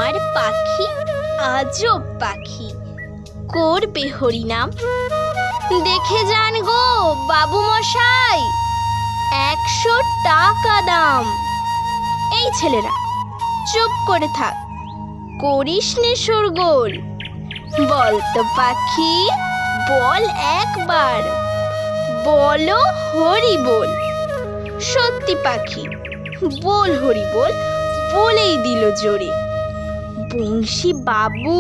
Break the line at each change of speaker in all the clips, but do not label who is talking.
আমার পাখি আজব পাখি, করবে হরিনাম। দেখে যান গো বাবু মশাই, 100 টাকা দাম। এই ছেলেরা চুপ করে থাক, করিস নে শোরগোল। বল তো পাখি, বল একবার, বলো হরি বল। সত্যি পাখি, বল হরি বল, বলেই দিল জোরে। বংশী বাবু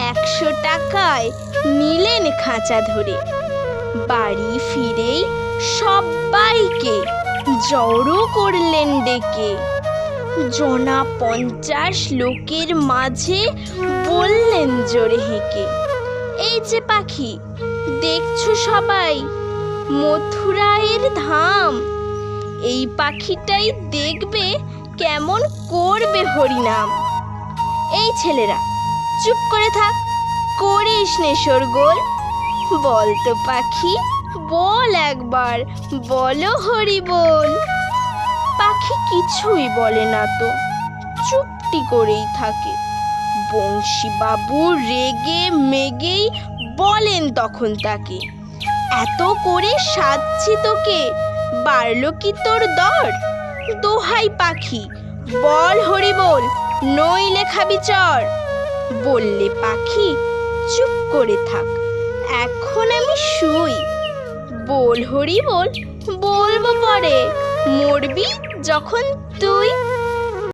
100 টাকায় নিলেন খাঁচা ধরে। বাড়ি ফিরেই সবাইকে জড়ো করলেন ডেকে। জনা 50 লোকের মাঝে বললেন জোরে হেঁকে, এই যে পাখি দেখছো সবাই, মথুরায়ের ধাম। এই পাখিটাই দেখবে কেমন করবে হরিনাম। এই ছেলেরা চুপ করে থাক, করিস নে শোরগোল। বল তো পাখি, বল একবার, বলো হরি বল। পাখি কিছুই বলে না তো, চুপটি করেই থাকে। বংশী বাবু রেগে মেগেই বলেন তখন তাকে, এত করে সাজছি তোকে, বাড়লো কি তোর দর? দোহাই পাখি, বল হরি বল, নইলে খাবি চর। বললে পাখি চুপ করে থাক, এখন আমি শুই। বল হরি বল, বলবো পরে, মরবি যখন তুই।